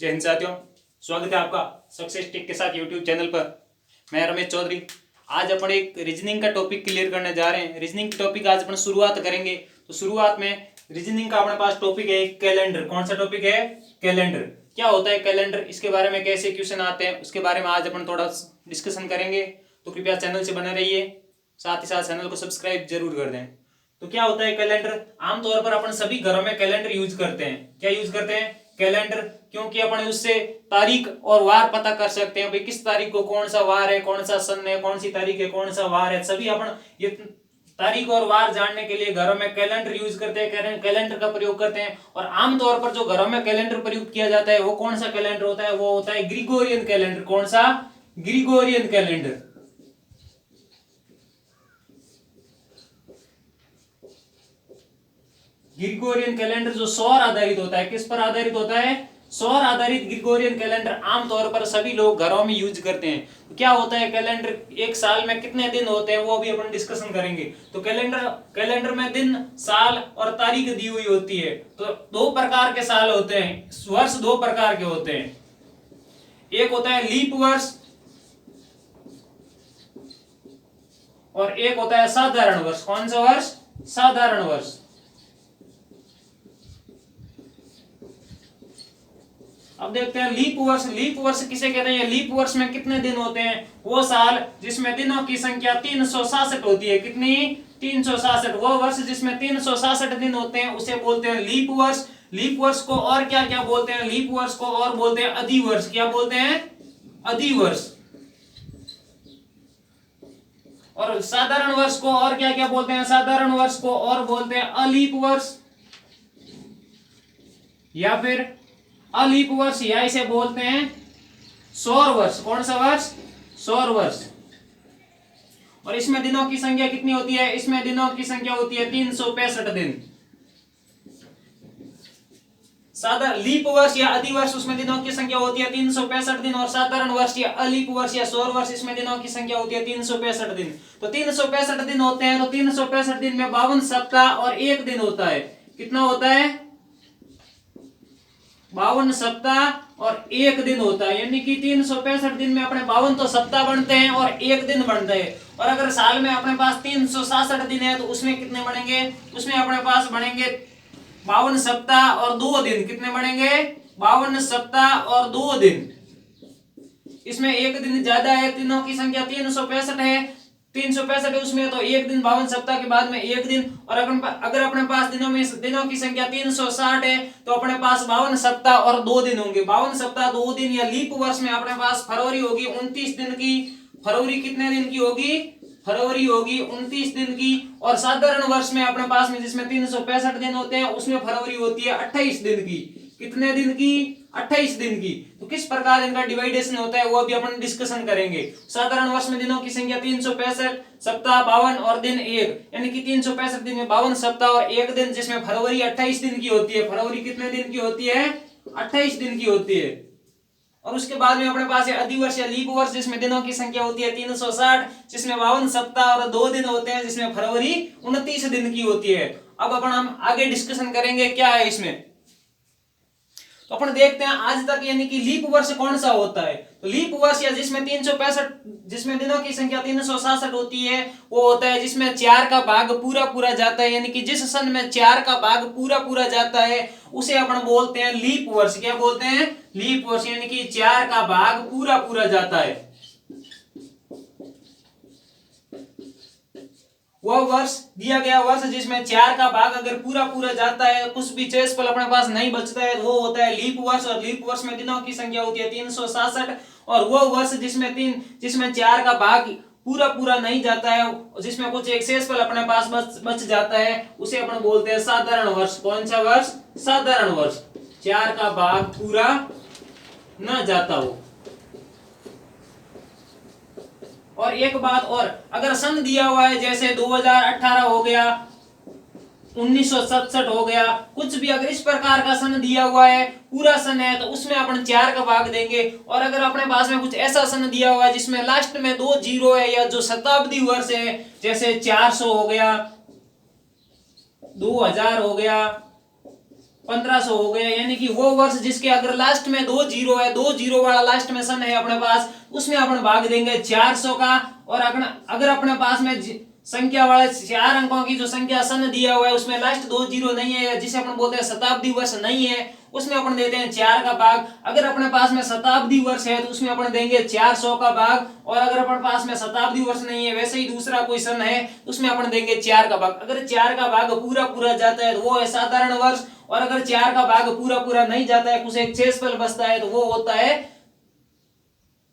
जय हिंद साथियों, स्वागत है आपका सक्सेस टेक के साथ यूट्यूब चैनल पर। मैं रमेश चौधरी। आज अपन एक रीजनिंग का टॉपिक क्लियर करने जा रहे हैं। रीजनिंग टॉपिक आज अपन शुरुआत करेंगे। तो शुरुआत में रीजनिंग का अपने पास टॉपिक है कैलेंडर। कौन सा टॉपिक है? कैलेंडर। क्या होता है कैलेंडर, इसके बारे में कैसे क्वेश्चन आते हैं उसके बारे में आज अपन थोड़ा डिस्कशन करेंगे। तो कृपया चैनल से बने रहिए, साथ ही साथ चैनल को सब्सक्राइब जरूर कर दें। तो क्या होता है कैलेंडर? आमतौर पर अपन सभी घरों में कैलेंडर यूज करते हैं। क्या यूज करते हैं? कैलेंडर। क्योंकि अपन उससे तारीख और वार पता कर सकते हैं, भाई किस तारीख को कौन सा वार है, कौन सा सन है, कौन सी तारीख है, कौन सा वार है। सभी अपन ये तारीख और वार जानने के लिए घरों में कैलेंडर यूज करते हैं, कैलेंडर का प्रयोग करते हैं। और आमतौर पर जो घरों में कैलेंडर प्रयुक्त किया जाता है वो कौन सा कैलेंडर होता है? वो होता है ग्रिगोरियन कैलेंडर। कौन सा? Gregorian calendar. ग्रिगोरियन कैलेंडर जो सौर आधारित होता है। किस पर आधारित होता है? सौर आधारित ग्रिगोरियन कैलेंडर आमतौर पर सभी लोग घरों में यूज करते हैं। तो क्या होता है कैलेंडर? एक साल में कितने दिन होते हैं वो भी अपन डिस्कशन करेंगे। तो कैलेंडर में दिन, साल और तारीख दी हुई होती है। तो दो प्रकार के साल होते हैं, वर्ष दो प्रकार के होते हैं। एक होता है लीप वर्ष और एक होता है साधारण वर्ष। कौन सा वर्ष? साधारण वर्ष। अब देखते हैं लीप वर्ष। लीप वर्ष किसे कहते हैं? लीप वर्ष में कितने दिन होते हैं? वो साल जिसमें दिनों की संख्या 366 होती है। कितनी? 366। वो वर्ष जिसमें 366 दिन होते हैं उसे बोलते हैं लीप वर्ष। लीप वर्ष को और क्या क्या बोलते हैं? लीप वर्ष को और बोलते हैं अधिवर्ष। क्या बोलते हैं? अधिवर्ष। और साधारण वर्ष को और क्या क्या बोलते हैं? साधारण वर्ष को और बोलते हैं अलीप वर्ष या फिर अलीप वर्ष, या इसे बोलते हैं सौर वर्ष। कौन सा वर्ष? सौर वर्ष। और इसमें दिनों की संख्या कितनी होती है? इसमें दिनों की संख्या होती है 365 दिन। साधारण लीप वर्ष या अधिवर्ष, उसमें दिनों की संख्या होती है 365 दिन। और साधारण वर्ष या अलीप वर्ष या सौर वर्ष, इसमें दिनों की संख्या होती है 365 दिन। तो 365 दिन होते हैं। तो 365 दिन में 52 सप्ताह और एक दिन होता है। कितना होता है? 52 सप्ताह और एक दिन होता है। यानी कि 365 दिन में अपने 52 तो सप्ताह बनते हैं और एक दिन बनते हैं। और अगर साल में अपने पास 366 दिन है तो उसमें कितने बनेंगे? उसमें अपने पास बनेंगे 52 सप्ताह और 2 दिन। कितने बनेंगे? 52 सप्ताह और 2 दिन। इसमें एक दिन ज्यादा है, दिनों की संख्या 365 है, 365 है उसमें, तो एक दिन 52 सप्ताह के बाद में एक दिन। और अगर अपने पास दिनों की संख्या 360 है तो अपने पास 52 सप्ताह और 2 दिन होंगे। 52 सप्ताह 2 दिन या लीप वर्ष में अपने पास फरवरी होगी 29 दिन की। फरवरी कितने दिन की होगी? फरवरी होगी 29 दिन की। और साधारण वर्ष में अपने पास में जिसमें 365 दिन होते हैं उसमें फरवरी होती है 28 दिन की। कितने दिन की? 28 दिन की। तो किस प्रकार इनका डिवाइडेशन होता है वो भी अपन डिस्कशन करेंगे। साधारण वर्ष में दिनों की संख्या 365, सप्ताह 52 और दिन 1, यानी कि 365 दिन में 52 सप्ताह और एक दिन, जिसमें फरवरी 28 दिन की होती है। फरवरी कितने दिन की होती है? 28 दिन की होती है। और उसके बाद में अपने पास है अधिवर्ष या लीप वर्ष, जिसमें दिनों की संख्या होती है 360, जिसमें 52 सप्ताह और 2 दिन होते हैं, जिसमें फरवरी 29 दिन की होती है। अब अपन हम आगे डिस्कशन करेंगे क्या है इसमें। तो अपन देखते हैं आज तक, यानी कि लीप वर्ष कौन सा होता है। तो लीप वर्ष या जिसमें 365, जिसमें दिनों की संख्या 366 होती है, वो होता है जिसमें 4 का भाग पूरा पूरा जाता है। यानी कि जिस सन में 4 का भाग पूरा पूरा जाता है उसे अपन बोलते हैं लीप वर्ष। क्या बोलते हैं? लीप वर्ष। यानी कि 4 का भाग पूरा पूरा जाता है। वह वर्ष, दिया गया वर्ष जिसमें 4 का भाग अगर पूरा पूरा जाता है, कुछ भी शेषफल अपने पास नहीं बचता है, वो होता है लीप वर्ष। और लीप वर्ष में दिनों की संख्या होती है 366। और वो वर्ष जिसमें 4 का भाग पूरा पूरा नहीं जाता है, जिसमें कुछ एक शेषफल अपने पास बच जाता है, उसे अपन बोलते हैं साधारण वर्ष। कौन सा वर्ष? साधारण वर्ष। 4 का भाग पूरा न जाता हो। और एक बात और, अगर सन दिया हुआ है जैसे 2018 हो गया, 1967 हो गया, कुछ भी अगर इस प्रकार का सन दिया हुआ है, पूरा सन है, तो उसमें अपन 4 का भाग देंगे। और अगर अपने पास में कुछ ऐसा सन दिया हुआ है जिसमें लास्ट में 2 जीरो है, या जो शताब्दी वर्ष है जैसे 400 हो गया, 2000 हो गया, 1500 हो गया, यानी कि वो वर्ष जिसके अगर लास्ट में 2 जीरो है, 2 जीरो वाला लास्ट में सन है अपने पास, उसमें अपन भाग देंगे 400 का। और अगर अपने पास में संख्या वाले 4 अंकों की जो संख्या सन दिया हुआ है उसमें लास्ट 2 जीरो नहीं है, जिसे अपन बोलते हैं शताब्दी वर्ष नहीं है, उसमें अपन देते हैं 4 का भाग। अगर अपने पास में शताब्दी वर्ष है तो उसमें अपन देंगे 400 का भाग। और अगर अपने पास में शताब्दी वर्ष नहीं है, वैसे ही दूसरा कोई सन है, उसमें अपन देंगे 4 का भाग। अगर 4 का भाग पूरा पूरा जाता है तो वो है साधारण वर्ष, और अगर 4 का भाग पूरा पूरा नहीं जाता है, कुछ एक शेषफल बचता है, तो वो होता है,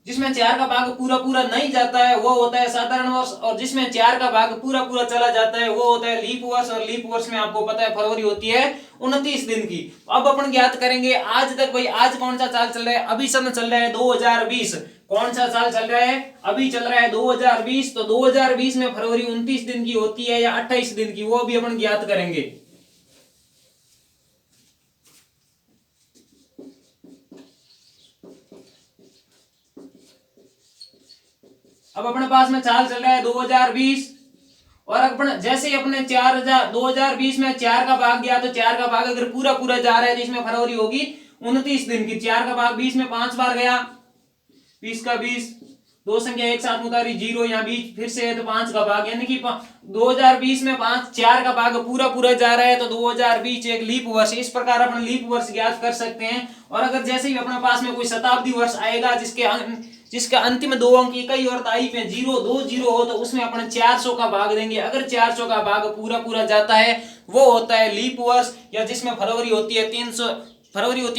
जिसमें 4 का भाग पूरा पूरा नहीं जाता है वो होता है साधारण वर्ष, और जिसमें 4 का भाग पूरा पूरा चला जाता है वो होता है लीप वर्ष। और लीप वर्ष में आपको पता है फरवरी होती है 29 दिन की। अब अपन ज्ञात करेंगे आज तक, भाई आज कौन सा साल चल रहा है, अभी सन चल रहा है 2020। कौन सा साल चल रहा है, अभी चल रहा है 2020। तो 2020 में फरवरी 29 दिन की होती है या 28 दिन की, वो भी अपन ज्ञात करेंगे। अब अपने पास में साल चल रहा है 2020, और अपन जैसे ही अपने 2020 में 4 का भाग दिया, तो 4 का भाग अगर पूरा पूरा जा रहा है तो इसमें फरवरी होगी 29 दिन की। 4 का भाग 20 में 5 बार गया, 20 का 20, दो संख्या एक साथ उतारी, जीरो यहाँ बीच फिर से है तो 5 का भाग, यानी कि 2020 में 4 का भाग पूरा पूरा जा रहा है तो 2020 एक लीप वर्ष। इस प्रकार अपन लीप वर्ष ज्ञात कर सकते हैं। और अगर जैसे ही अपने पास में कोई शताब्दी वर्ष आएगा जिसका अंतिम 2 अंक इकाई और ताई में 2 जीरो हो, तो उसमें अपन 400 का भाग देंगे। अगर 400 का भाग पूरा पूरा जाता है वो होता है लीप वर्ष, या जिसमें फरवरी होती है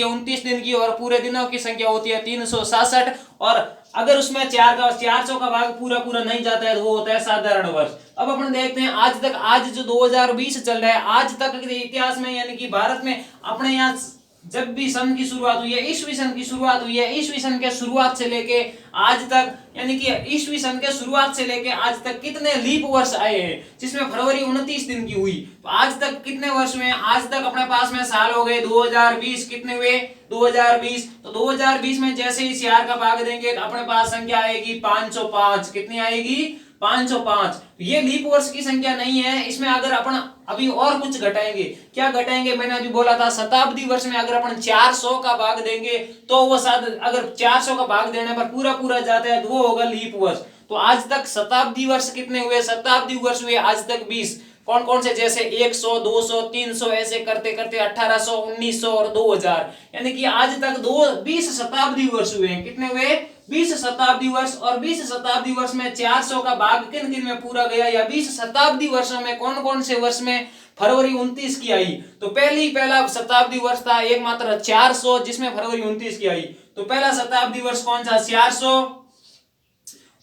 29 दिन की, और पूरे दिनों की संख्या होती है 366। और अगर उसमें 400 का भाग पूरा पूरा नहीं जाता है तो वो होता है साधारण वर्ष। अब अपन देखते हैं आज तक, आज जो 2020 चल रहा है, आज तक के इतिहास में, यानी कि भारत में अपने यहाँ जब भी सन की शुरुआत हुई है, ईस्वी सन की शुरुआत हुई है, ईस्वी सन के शुरुआत से लेके आज तक, यानी कि ईस्वी सन के शुरुआत से लेके आज तक कितने लीप वर्ष आए हैं, जिसमें फरवरी 29 दिन की हुई। तो आज तक कितने वर्ष में, आज तक अपने पास में साल हो गए 2020। कितने हुए 2020। तो 2020 में जैसे ही 4 का भाग देंगे तो अपने पास संख्या आएगी 505। कितनी आएगी 505। ये लीप वर्ष की संख्या नहीं है, इसमें अगर अपन अभी और कुछ घटाएंगे, क्या घटाएंगे, मैंने अभी बोला था शताब्दी वर्ष में अगर अपन 400 का भाग देंगे तो वो अगर 400 का भाग देने पर पूरा पूरा जाता है तो वो होगा लीप वर्ष। तो आज तक शताब्दी वर्ष कितने हुए, शताब्दी वर्ष हुए आज तक 20। कौन कौन से, जैसे 100, 200, 300, ऐसे करते करते 1800, 1900 और 2000, यानी कि आज तक 20 शताब्दी वर्ष हुए हैं। कितने हुए 20 शताब्दी वर्ष। और 20 शताब्दी वर्ष में 400 का भाग किन किन में पूरा गया, या 20 शताब्दी वर्षों में कौन कौन से वर्ष में फरवरी 29 की आई। तो पहला शताब्दी वर्ष था एकमात्र 400, जिसमें फरवरी 29 की आई। तो पहला शताब्दी वर्ष कौन सा 400।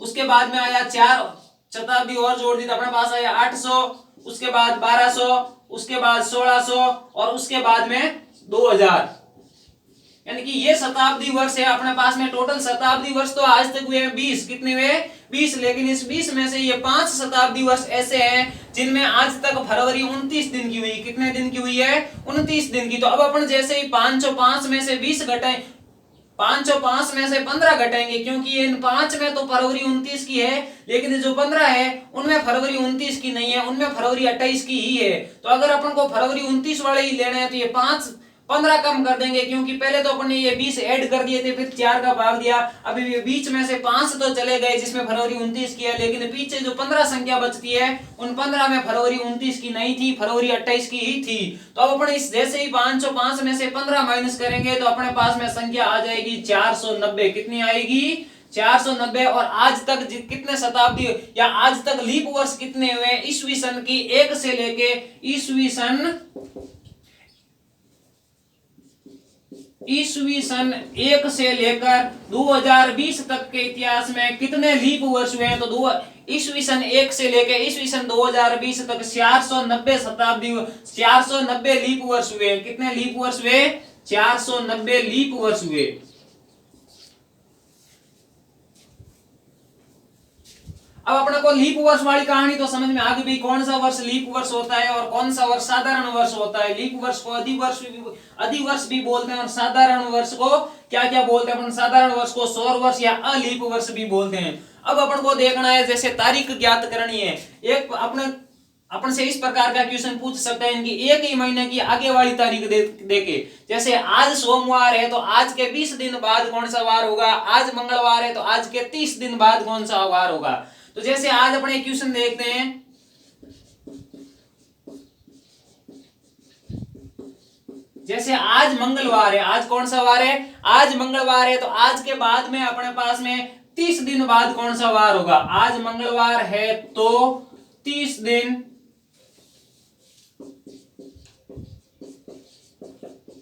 उसके बाद में आया 4 शताब्दी और जोड़ दी तो अपने पास आया 800, उसके बाद 1200, उसके बाद 1600 और उसके बाद में 2000, यानी कि ये शताब्दी वर्ष है अपने पास में। टोटल शताब्दी वर्ष तो आज तक हुए 20। कितने हुए 20। लेकिन इस 20 में से ये 5 शताब्दी वर्ष ऐसे हैं जिनमें आज तक फरवरी 29 दिन की हुई। कितने दिन की हुई है 29 दिन की। तो अब अपन जैसे ही 505 में से 20 घटाएं, 505 में से 15 घटाएंगे, क्योंकि इन 5 में तो फरवरी 29 की है, लेकिन जो 15 है उनमें फरवरी 29 की नहीं है, उनमें फरवरी 28 की ही है। तो अगर अपन को फरवरी 29 वाले ही लेने हैं तो ये 15 कम कर देंगे, क्योंकि पहले तो अपन ने ये 20 ऐड कर दिए थे, फिर 4 का भाग दिया। अभी ये बीच में से 5 तो चले गए जिसमें फरवरी 29 की है, लेकिन पीछे जो 15 संख्या बचती है उन 15 में फरवरी 29 की नहीं थी, फरवरी 28 की ही थी। तो अब अपन इस जैसे ही 505 में से 15 माइनस करेंगे तो अपने पास में संख्या आ जाएगी 490। कितनी आएगी 490। और आज तक कितने शताब्दी या आज तक लीप वर्ष कितने हुए ईस्वी सन की 1 से लेके ईस्वी सन 1 से लेकर 2020 तक के इतिहास में कितने लीप वर्ष हुए हैं। तो ईस्वी सन 1 से लेकर ईस्वी सन 2020 तक 490 लीप वर्ष हुए। कितने लीप वर्ष हुए 490 लीप वर्ष हुए। अब अपने को लीप वर्ष वाली कहानी तो समझ में आ गई, कौन सा वर्ष लीप वर्ष होता है और कौन सा वर्ष साधारण वर्ष होता है। लीप वर्ष को अधिवर्ष भी बोलते हैं और साधारण वर्ष को क्या क्या बोलते हैं अपन, साधारण वर्ष को सौर वर्ष या अलीप वर्ष भी बोलते हैं। अब अपन को देखना है, जैसे तारीख ज्ञात करनी है। एक अपने अपन से इस प्रकार का क्वेश्चन पूछ सकते हैं इनकी एक ही महीने की आगे वाली तारीख देके। जैसे आज सोमवार है तो आज के 20 दिन बाद कौन सा वार होगा, आज मंगलवार है तो आज के 30 दिन बाद कौन सा वार होगा। तो जैसे आज अपने क्वेश्चन देखते हैं, जैसे आज मंगलवार है, आज कौन सा वार है, आज मंगलवार है तो आज के बाद में अपने पास में 30 दिन बाद कौन सा वार होगा। आज मंगलवार है तो 30 दिन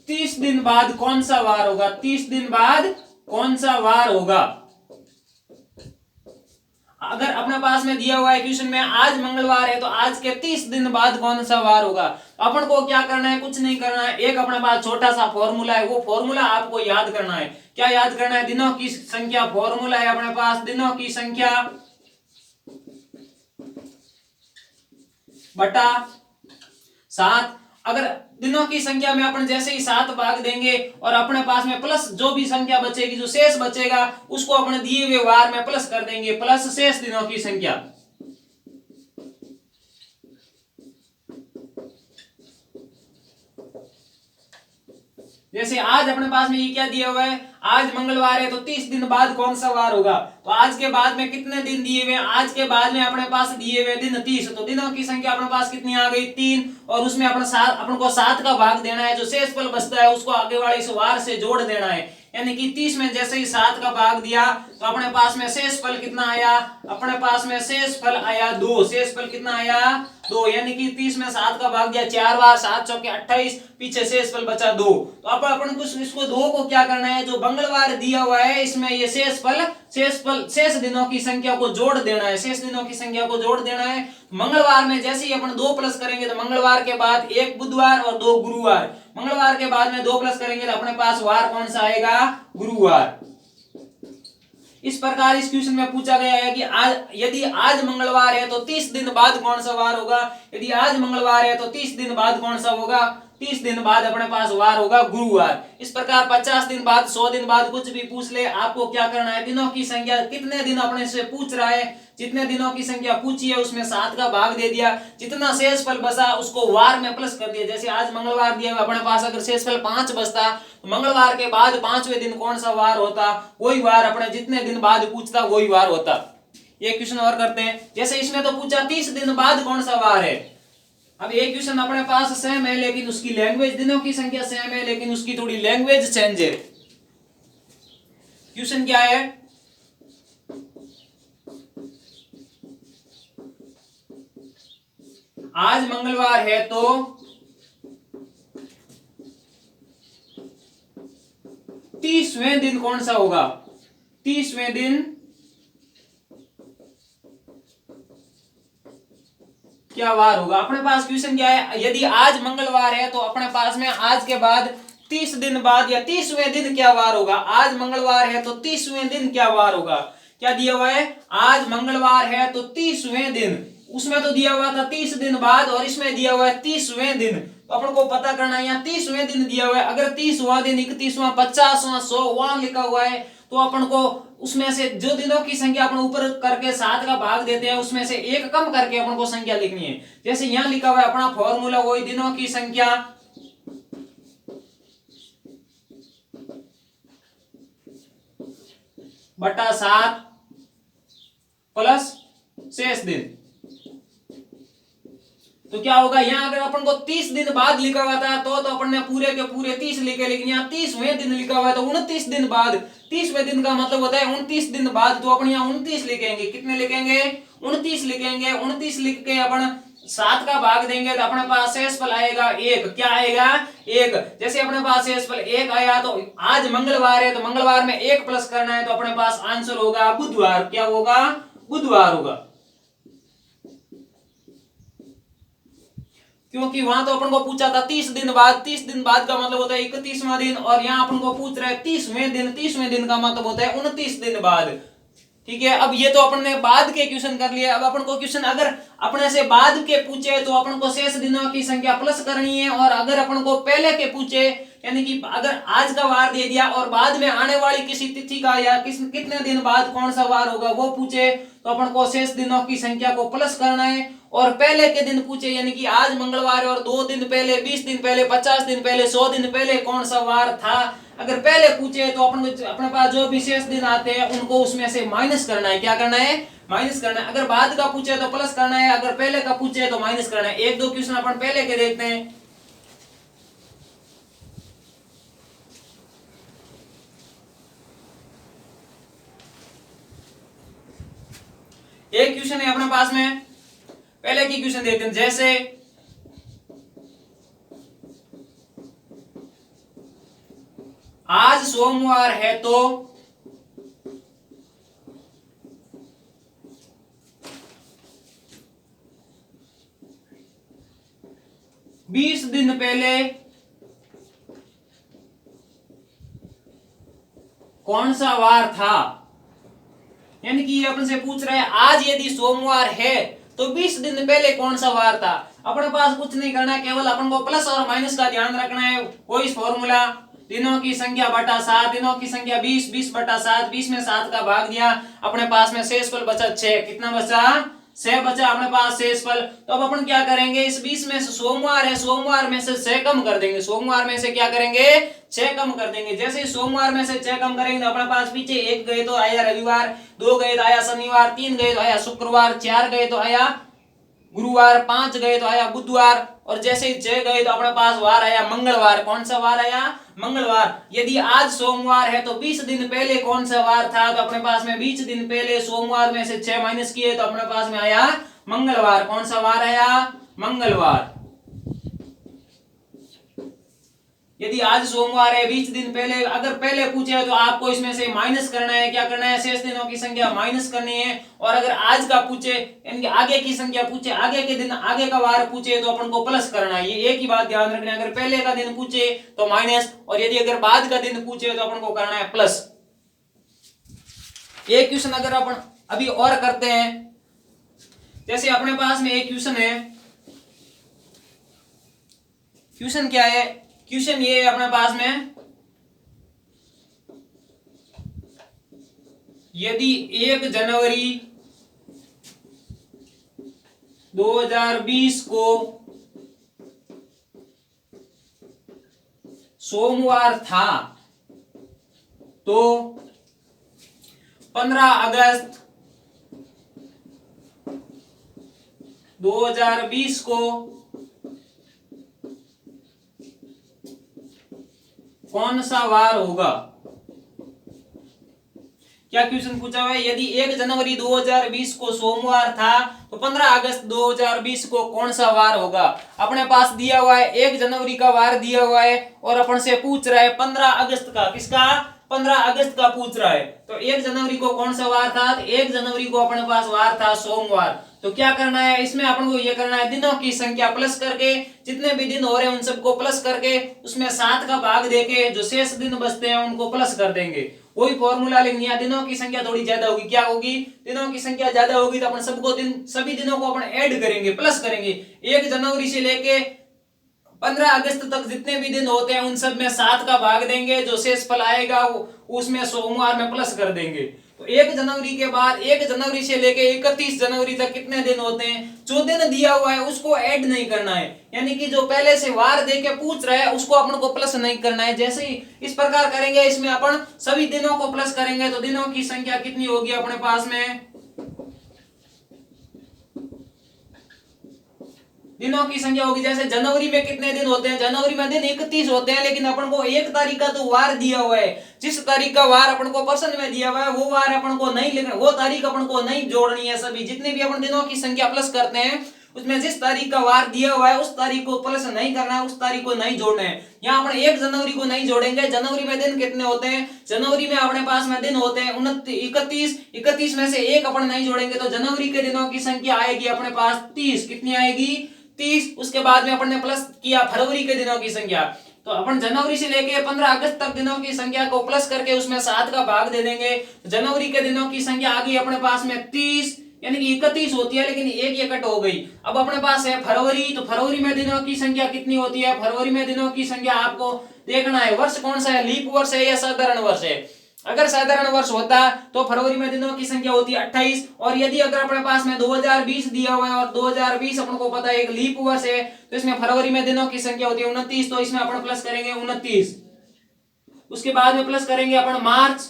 30 दिन बाद कौन सा वार होगा, 30 दिन बाद कौन सा वार होगा। अगर अपने पास में दिया हुआ है क्वेश्चन में आज मंगलवार है तो आज के 30 दिन बाद कौन सा वार होगा। तो अपन को क्या करना है, कुछ नहीं करना है, एक अपने पास छोटा सा फॉर्मूला है, वो फॉर्मूला आपको याद करना है। क्या याद करना है, दिनों की संख्या, फॉर्मूला है अपने पास दिनों की संख्या बटा 7। अगर दिनों की संख्या में अपन जैसे ही 7 भाग देंगे और अपने पास में प्लस जो भी संख्या बचेगी, जो शेष बचेगा उसको अपने दिए हुए वार में प्लस कर देंगे, प्लस शेष दिनों की संख्या। जैसे आज अपने पास में ये क्या दिया हुआ है, आज मंगलवार है तो 30 दिन बाद कौन सा वार होगा। तो आज के बाद में कितने दिन दिए हुए, आज के बाद में अपने पास दिए हुए दिन 30, तो दिनों की संख्या अपने पास कितनी आ गई 3, और उसमें अपन को 7 का भाग देना है, जो शेष फल बचता है उसको आगे वाले इस वार से जोड़ देना है। यानी कि 30 में जैसे ही 7 का भाग दिया तो अपने पास में शेष फल कितना आया, अपने पास में शेष फल आया 2, शेष फल कितना आया 2, यानी कि 30 में 7 का भाग दिया 4 बार, 7 चौके 28, पीछे शेष फल बचा 2। तो अब अपन को इसको 2 को क्या करना है, जो मंगलवार दिया हुआ है इसमें ये शेष दिनों की संख्या को जोड़ देना है, शेष दिनों की संख्या को जोड़ देना है। मंगलवार में जैसे ही अपन 2 प्लस करेंगे तो मंगलवार के बाद 1 बुधवार और 2 गुरुवार, मंगलवार के बाद में 2 प्लस करेंगे तो अपने पास वार कौन सा आएगा, गुरुवार। इस प्रकार इस क्वेश्चन में पूछा गया है कि यदि आज मंगलवार है तो 30 दिन बाद कौन सा वार होगा, यदि आज मंगलवार है तो 30 दिन बाद कौन सा होगा, 30 दिन बाद अपने पास वार होगा गुरुवार। इस प्रकार 50 दिन बाद, 100 दिन बाद कुछ भी पूछ ले, आपको क्या करना है, दिनों की संख्या कितने दिन अपने से पूछ रहा है, जितने दिनों की संख्या पूछी है उसमें 7 का भाग दे दिया, जितना शेष फल बचा उसको वार में प्लस कर दिया। जैसे आज मंगलवार दिया अपने पास, अगर शेष फल 5 बचता तो मंगलवार के बाद 5वें दिन कौन सा वार होता, वही वार अपने जितने दिन बाद पूछता वही वार होता। ये क्वेश्चन और करते हैं। जैसे इसमें तो पूछा 30 दिन बाद कौन सा वार है। अब एक क्वेश्चन अपने पास सेम है लेकिन उसकी लैंग्वेज, दिनों की संख्या सेम है लेकिन उसकी थोड़ी लैंग्वेज चेंज है। क्वेश्चन क्या है, आज मंगलवार है तो 30वें दिन कौन सा होगा, 30वें दिन क्या वार होगा। अपने पास क्वेश्चन क्या है, यदि आज मंगलवार है तो अपने पास में आज के बाद 30 दिन बाद या 30वें दिन क्या वार होगा। आज मंगलवार है तो 30वें दिन क्या वार होगा। क्या दिया हुआ है, आज मंगलवार है तो 30वें दिन, उसमें तो दिया हुआ था 30 दिन बाद और इसमें दिया हुआ है 30वें दिन। तो अपन को पता करना है, यहाँ 30वें दिन दिया हुआ है, अगर 30वां दिन, 31वां, 50वां, 100वां लिखा हुआ है तो अपन को उसमें से जो दिनों की संख्या अपन ऊपर करके 7 का भाग देते हैं उसमें से एक कम करके अपन को संख्या लिखनी है। जैसे यहाँ लिखा हुआ है अपना फॉर्मूला, वही दिनों की संख्या बटा 7 प्लस शेष दिन। तो क्या होगा, यहाँ अगर अपन को 30 दिन बाद लिखा हुआ था तो अपन ने पूरे के पूरे 30 लिखे, लेकिन यहाँ 30वें दिन लिखा हुआ है तो 29 दिन बाद, 30वें दिन का मतलब होता है 29 दिन बाद, तो अपन यहाँ 29 लिखेंगे। कितने लिखेंगे, 29 लिखेंगे। 29 लिख के अपन 7 का भाग देंगे तो अपने पास शेष फल आएगा 1। क्या आएगा, 1। जैसे अपने पास शेष फल 1 आया तो आज मंगलवार है तो मंगलवार में 1 प्लस करना है तो अपने पास आंसर होगा बुधवार। क्या होगा, बुधवार होगा। क्योंकि वहां तो अपन को पूछा था 30 दिन बाद, 30 दिन बाद का मतलब होता है 31वां दिन, और यहाँ अपन को पूछ रहा है 30वें दिन, 30वें दिन का मतलब होता है 29 दिन बाद। ठीक है, अब ये तो अपन ने बाद के क्वेश्चन कर लिए। अब अपन को क्वेश्चन अगर अपने से बाद के पूछे तो अपन को शेष दिनों की संख्या प्लस करनी है, और अगर अपन को पहले के पूछे यानी कि अगर आज का वार दे दिया और बाद में आने वाली किसी तिथि का या कितने दिन बाद कौन सा वार होगा वो पूछे तो अपन को शेष दिनों की संख्या को प्लस करना है और पहले के दिन पूछे, यानी कि आज मंगलवार है और 2 दिन पहले, 20 दिन पहले, 50 दिन पहले, 100 दिन पहले कौन सा वार था। अगर पहले पूछे तो अपने पास जो विशेष दिन आते हैं उनको उसमें से माइनस करना है। क्या करना है? माइनस करना है। अगर बाद का पूछे तो प्लस करना है, अगर पहले का पूछे तो माइनस करना है। एक दो क्वेश्चन अपन पहले के देखते हैं। एक क्वेश्चन है अपने पास में, पहले की क्वेश्चन देखते हैं। जैसे आज सोमवार है तो 20 दिन पहले कौन सा वार था। यानी कि अपन से पूछ रहे हैं आज यदि सोमवार है तो 20 दिन पहले कौन सा वार था। अपने पास कुछ नहीं करना है, केवल अपन को प्लस और माइनस का ध्यान रखना है। कोई फॉर्मूला, दिनों की संख्या बटा 7, दिनों की संख्या 20, 20 बटा 7, 20 में 7 का भाग दिया, अपने पास में शेषफल बचा 6। कितना बचा? 6 बचा अपने पास शेषफल। तो अब अपन क्या करेंगे, इस 20 में से सोमवार है, सोमवार में से 6 कम कर देंगे। सोमवार में से क्या करेंगे? 6 कम कर देंगे। जैसे ही सोमवार में से 6 कम करेंगे तो अपने पास पीछे 1 गए तो आया रविवार, 2 गए तो आया शनिवार, 3 गए तो आया शुक्रवार, 4 गए तो आया गुरुवार, 5 गए तो आया बुधवार, और जैसे ही 6 गए तो अपने पास वार आया मंगलवार। कौन सा वार आया? मंगलवार। यदि आज सोमवार है तो 20 दिन पहले कौन सा वार था, तो अपने पास में 20 दिन पहले सोमवार में से 6 माइनस किए तो अपने पास में आया मंगलवार। कौन सा वार आया? मंगलवार। यदि आज सोमवार है 20 दिन पहले, अगर पहले पूछे तो आपको इसमें से माइनस करना है। क्या करना है? शेष दिनों की संख्या माइनस करनी है। और अगर आज का पूछे, यानी आगे की संख्या पूछे, आगे के दिन, आगे का वार पूछे तो अपन को प्लस करना है। ये एक ही बात ध्यान रखना है, अगर पहले का दिन पूछे तो माइनस, और यदि अगर बाद का दिन पूछे तो अपन को करना है प्लस। एक क्वेश्चन अगर अपन अभी और करते हैं, जैसे अपने पास में एक क्वेश्चन है। क्वेश्चन क्या है? क्वेश्चन ये है अपने पास में, यदि 1 जनवरी 2020 को सोमवार था तो 15 अगस्त 2020 को कौन सा वार होगा। क्या क्वेश्चन पूछा हुआ है? यदि 1 जनवरी 2020 को सोमवार था तो 15 अगस्त 2020 को कौन सा वार होगा। अपने पास दिया हुआ है 1 जनवरी का वार दिया हुआ है और अपन से पूछ रहा है 15 अगस्त का। किसका? 15 अगस्त का पूछ रहा है। तो 1 जनवरी को कौन सा वार था? तो 1 जनवरी को अपने पास वार था सोमवार। तो क्या करना है इसमें, अपन को ये करना है दिनों की संख्या प्लस करके, जितने भी दिन हो रहे हैं उन सबको प्लस करके, उसमें 7 का भाग देके जो शेष दिन बचते हैं उनको प्लस कर देंगे। कोई फॉर्मूला लिखनी है, दिनों की संख्या थोड़ी ज्यादा होगी। क्या होगी? दिनों की संख्या ज्यादा होगी तो अपन सभी दिनों को अपन ऐड करेंगे, प्लस करेंगे। 1 जनवरी से लेके 15 अगस्त तक जितने भी दिन होते हैं उन सब में 7 का भाग देंगे, जो शेष फल आएगा उसमें सोमवार में प्लस कर देंगे। तो 1 जनवरी के बाद 1 जनवरी से लेके 31 जनवरी तक कितने दिन होते हैं? जो दिन दिया हुआ है उसको ऐड नहीं करना है, यानी कि जो पहले से वार दे के पूछ रहा है उसको अपन को प्लस नहीं करना है। जैसे ही इस प्रकार करेंगे, इसमें अपन सभी दिनों को प्लस करेंगे तो दिनों की संख्या कितनी होगी अपने पास में? दिनों की संख्या होगी, जैसे जनवरी में कितने दिन होते हैं? जनवरी में दिन 31 होते हैं, लेकिन अपन को 1 तारीख का तो वार दिया हुआ है। जिस तारीख का वार अपन को प्रश्न में दिया हुआ है वो वार अपन को नहीं लिखना, वो तारीख अपन को नहीं जोड़नी है। सभी जितने भी अपन दिनों की संख्या प्लस करते हैं उसमें जिस तारीख का वार दिया हुआ है उस तारीख को प्लस नहीं करना है, उस तारीख को नहीं जोड़ना है। यहाँ अपन 1 जनवरी को नहीं जोड़ेंगे। जनवरी में दिन कितने होते हैं? जनवरी में अपने पास में दिन होते हैं 29, 31 में से 1 अपन नहीं जोड़ेंगे तो जनवरी के दिनों की संख्या आएगी अपने पास 30। कितनी आएगी? 30। उसके बाद में अपन ने प्लस किया फरवरी के दिनों की संख्या, तो अपन जनवरी से लेके 15 अगस्त तक दिनों की संख्या को प्लस करके उसमें 7 का भाग दे देंगे। जनवरी के दिनों की संख्या आ गई अपने पास में 30, यानी कि 31 होती है, लेकिन एक ये कट हो गई। अब अपने पास है फरवरी, तो फरवरी में दिनों की संख्या कितनी होती है? फरवरी में दिनों की संख्या आपको देखना है। वर्ष कौन सा है? लीप वर्ष है या साधारण वर्ष है? अगर साधारण वर्ष होता तो फरवरी में दिनों की संख्या होती है 28, और यदि अगर अपने पास में 2020 दिया हुआ है और 2020 अपन को पता है एक लीप वर्ष है, तो इसमें फरवरी में दिनों की संख्या होती है 29, तो इसमें अपन प्लस करेंगे 29। उसके बाद में प्लस करेंगे अपन मार्च,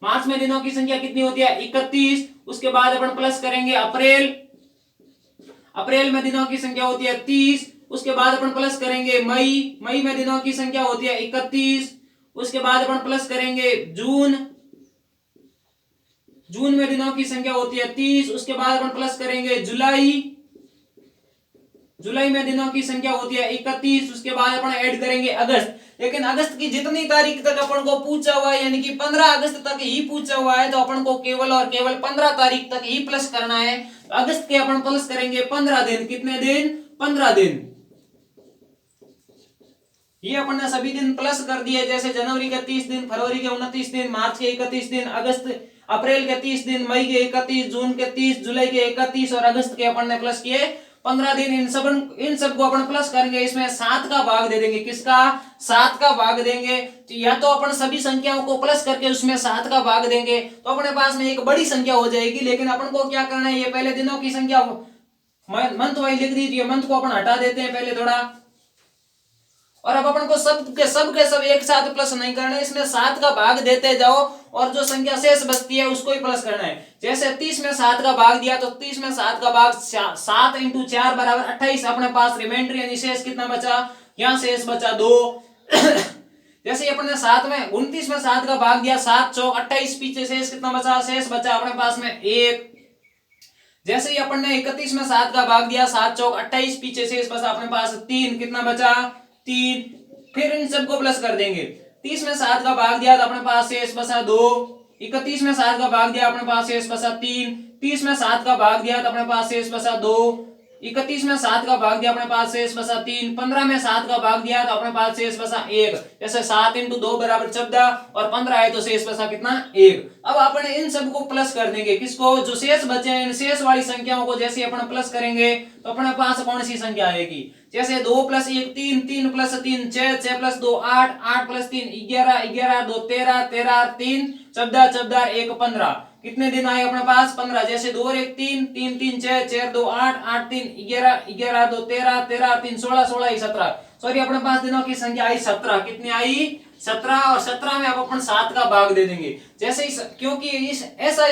मार्च में दिनों की संख्या कितनी होती है 31। उसके बाद अपन प्लस करेंगे अप्रैल, अप्रैल में दिनों की संख्या होती है 30। उसके बाद अपन प्लस करेंगे मई, मई में दिनों की संख्या होती है 31। उसके बाद अपन प्लस करेंगे जून, जून में दिनों की संख्या होती है 30। उसके बाद अपन प्लस करेंगे जुलाई, जुलाई में दिनों की संख्या होती है 31। उसके बाद अपन ऐड करेंगे अगस्त, लेकिन अगस्त की जितनी तारीख तक अपन को पूछा हुआ है यानी कि 15 अगस्त तक ही पूछा हुआ है, तो अपन को केवल और केवल 15 तारीख तक ही प्लस करना है। तो अगस्त के अपन प्लस करेंगे 15 दिन, कितने दिन 15 दिन। ये अपन ने सभी दिन प्लस कर दिए, जैसे जनवरी के 30 दिन, फरवरी के 29 दिन, मार्च के 31 दिन, अगस्त अप्रैल के 30 दिन, मई के 31, जून के 30, जुलाई के 31 और अगस्त के अपन ने प्लस किए 15 दिन। इन सब को अपन प्लस करेंगे, इसमें 7 का भाग दे देंगे। किसका 7 का भाग देंगे, तो या तो अपन सभी संख्याओं को प्लस करके उसमें 7 का भाग देंगे तो अपने पास में एक बड़ी संख्या हो जाएगी। लेकिन अपन को क्या करना है, ये पहले दिनों की संख्या मंथ वाइज लिख दीजिए, मंथ को अपन हटा देते हैं पहले थोड़ा, और अब अपन को सब एक साथ प्लस नहीं करना है, इसमें 7 का भाग देते जाओ और जो संख्या शेष बचती है उसको ही प्लस करना है। जैसे 30 में 7 का भाग दिया तो 30 में 7 का भाग 7 × 4 बराबर 28। अपने पास रिमाइंडर यानी शेष कितना बचा, यहाँ शेष बचा 2। जैसे अपन ने 7 में 29 में 7 का भाग दिया, 7 चौक 28, पीछे शेष कितना बचा, शेष बचा अपने पास में 1। जैसे ही अपन ने 31 में 7 का भाग दिया, 7 चौक 28, पीछे शेष बचा अपने पास 3, कितना बचा 3। फिर इन सबको प्लस कर देंगे, 30 में 7 का भाग दिया तो अपने पास शेष बचा 2। 31 में 7 का भाग दिया अपने पास शेष बचा 3। 30 में 7 का भाग दिया तो अपने पास शेष बचा 2। 31 में 7 का भाग दिया अपने पास शेष बचा 3। 15 में 7 का भाग दिया तो अपने पास शेष बचा 1। जैसे 7 × 2 बराबर 14 और 15 है तो शेष बचा कितना 1। अब अपन इन सबको प्लस कर देंगे, किसको, जो शेष बचे हैं इन शेष वाली संख्याओं को जैसे अपन प्लस करेंगे तो अपने पास कौन सी संख्या आएगी। जैसे 2 + 1 3, 3 + 3 6, 6 + 2 8, 8 + 3 11, 11 2 13, 13 3 14, 14 1 15। कितने दिन आए अपने पास 15। जैसे 2 और 1 3, 3 3 6, 4 2 8, 8 3 11, 11 2 13, 13 3 16, 16 1 17। सॉरी अपने पास दिनों की संख्या आई 17। कितनी आई 17, और 17 में अब अपन 7 का भाग दे देंगे। जैसे क्योंकि इस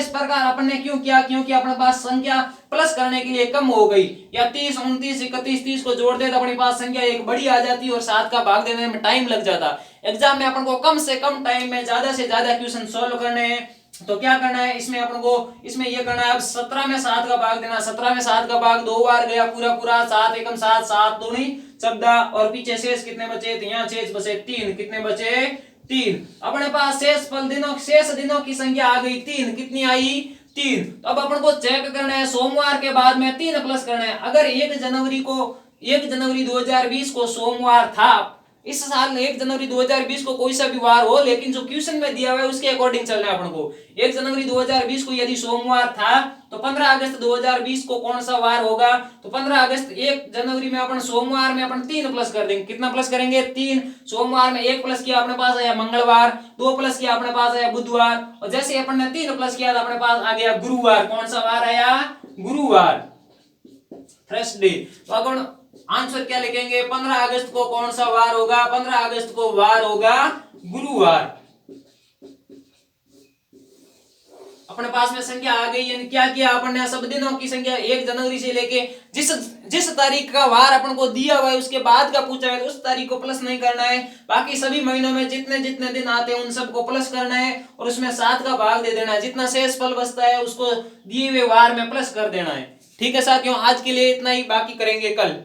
प्रकार अपन ने क्यों किया, क्योंकि अपने पास संख्या प्लस करने के लिए कम हो गई, या 30 29 31 30 को जोड़ दे तो अपने पास संख्या एक बड़ी आ जाती और 7 का भाग देने में टाइम लग जाता। एग्जाम में अपन को कम से कम टाइम में ज्यादा से ज्यादा क्वेश्चन सोल्व करने हैं, तो क्या करना है इसमें अपन को, इसमें ये करना है अब 17 में 7 का भाग देना। 17 में 7 का भाग 2 बार गया पूरा पूरा, 7 एकम 7, 7 दूनी 14, और पीछे शेष कितने बचे, तो यहाँ शेष बचे 3। कितने बचे 3। अपने पास शेष दिनों की संख्या आ गई 3। कितनी आई 3। तो अब अपन को चेक करना है, सोमवार के बाद में 3 प्लस करना है। अगर 1 जनवरी 2020 को सोमवार था, इस साल 1 जनवरी 2020 को कोई सा भी वार हो, लेकिन जो क्वेश्चन में दिया हुआ है उसके अकॉर्डिंग चलना है अपन को। 1 जनवरी 2020 को यदि सोमवार था तो 15 अगस्त 2020 को कौन सा वार होगा, तो 15 अगस्त 1 जनवरी में अपन सोमवार में अपन 3 प्लस कर देंगे। कितना प्लस करेंगे 3। सोमवार में 1 प्लस किया अपने पास आया मंगलवार, 2 प्लस किया अपने पास आया बुधवार, और जैसे अपन ने 3 प्लस किया तो अपने पास आ गया गुरुवार। कौन सा वार आया, गुरुवार, थर्सडे। तो अगर आंसर क्या लिखेंगे, 15 अगस्त को कौन सा वार होगा, 15 अगस्त को वार होगा गुरुवार। अपने पास में संख्या आ गई, यानी क्या किया अपन ने, सब दिनों की संख्या 1 जनवरी से लेके जिस तारीख का वार अपन को दिया हुआ है उसके बाद का पूछा है तो उस तारीख को प्लस नहीं करना है। बाकी सभी महीनों में जितने जितने दिन आते हैं उन सबको प्लस करना है और उसमें 7 का भाग दे देना है। जितना शेष फल बचता है उसको दिए हुए वार में प्लस कर देना है। ठीक है साथियों, आज के लिए इतना ही, बाकी करेंगे कल।